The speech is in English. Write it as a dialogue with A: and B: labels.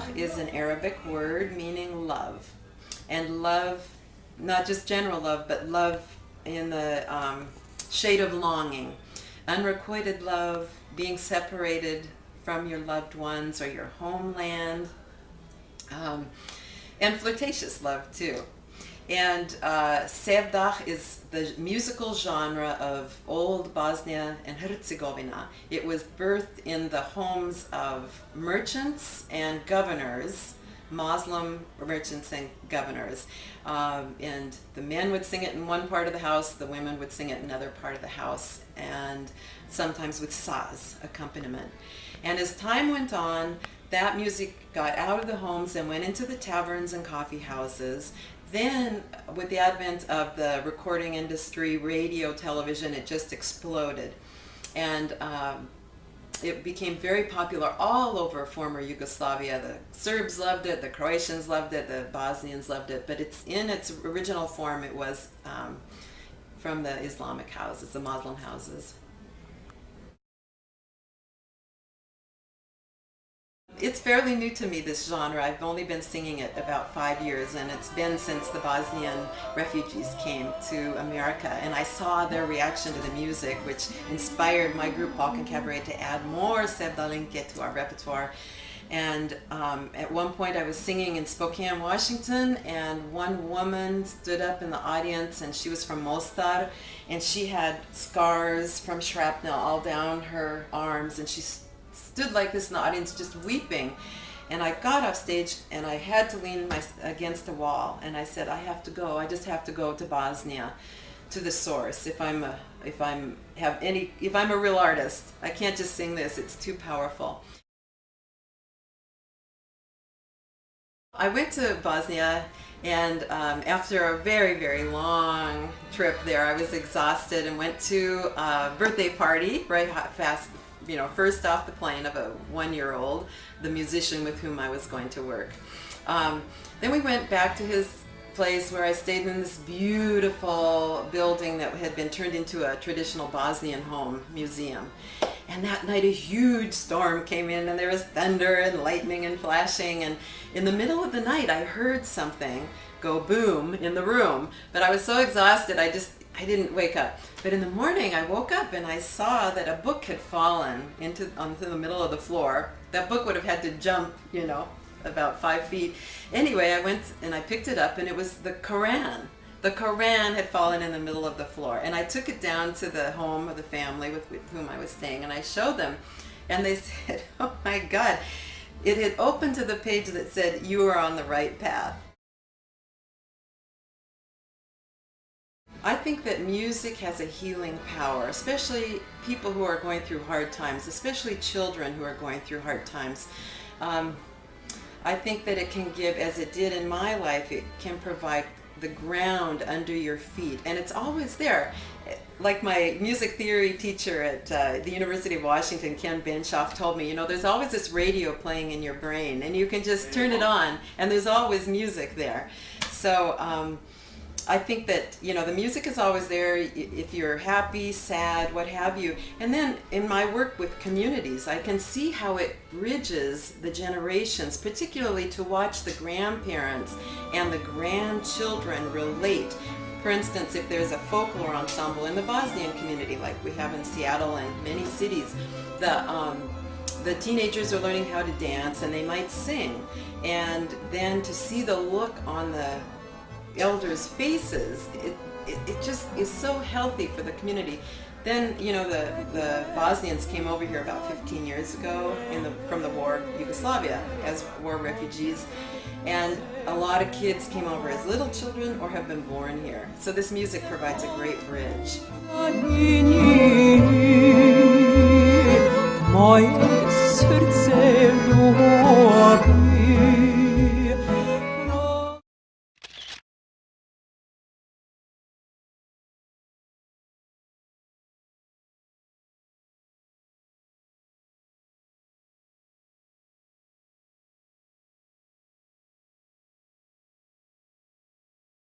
A: Sevdah is an Arabic word meaning love. And love, not just general love, but love in the shade of longing. Unrequited love, being separated from your loved ones or your homeland, and flirtatious love too. And Sevdah is the musical genre of old Bosnia and Herzegovina. It was birthed in the homes of merchants and governors, Muslim merchants and governors. And the men would sing it in one part of the house, the women would sing it in another part of the house, and sometimes with saz accompaniment. And as time went on, that music got out of the homes and went into the taverns and coffee houses. Then, with the advent of the recording industry, radio, television, it just exploded. And it became very popular all over former Yugoslavia. The Serbs loved it, the Croatians loved it, the Bosnians loved it, but it's in its original form, it was from the Islamic houses, the Muslim houses. It's fairly new to me, this genre. I've only been singing it about 5 years, and it's been since the Bosnian refugees came to America. And I saw their reaction to the music, which inspired my group, Balkan Cabaret, to add more Sevdalinke to our repertoire. And at one point I was singing in Spokane, Washington, and one woman stood up in the audience, and she was from Mostar, and she had scars from shrapnel all down her arms, and she stood like this in the audience just weeping. And I got off stage and I had to lean against the wall, and I said, I have to go, I just have to go to Bosnia, to the source. If I'm a real artist, I can't just sing this, it's too powerful. I went to Bosnia, and after a very, very long trip there, I was exhausted and went to a birthday party right fast, first off the plane of a 1-year-old, the musician with whom I was going to work. Then we went back to his place where I stayed in this beautiful building that had been turned into a traditional Bosnian home museum. And that night a huge storm came in, and there was thunder and lightning and flashing, and in the middle of the night I heard something go boom in the room, but I was so exhausted I didn't wake up. But in the morning I woke up and I saw that a book had fallen onto the middle of the floor. That book would have had to jump, about 5 feet. Anyway, I went and I picked it up, and it was the Quran. The Quran had fallen in the middle of the floor, and I took it down to the home of the family with whom I was staying, and I showed them, and they said, oh my God, it had opened to the page that said, you are on the right path. I think that music has a healing power, especially people who are going through hard times, especially children who are going through hard times. I think that it can give, as it did in my life, it can provide the ground under your feet, and it's always there. Like my music theory teacher at the University of Washington, Ken Benshoff, told me, there's always this radio playing in your brain, and you can just turn it on, and there's always music there. So I think that, the music is always there if you're happy, sad, what have you. And then in my work with communities, I can see how it bridges the generations, particularly to watch the grandparents and the grandchildren relate. For instance, if there's a folklore ensemble in the Bosnian community, like we have in Seattle and many cities, the teenagers are learning how to dance, and they might sing. And then to see the look on the elders' faces, it just is so healthy for the community. Then, the Bosnians came over here about 15 years ago from the war of Yugoslavia as war refugees, and a lot of kids came over as little children or have been born here. So this music provides a great bridge.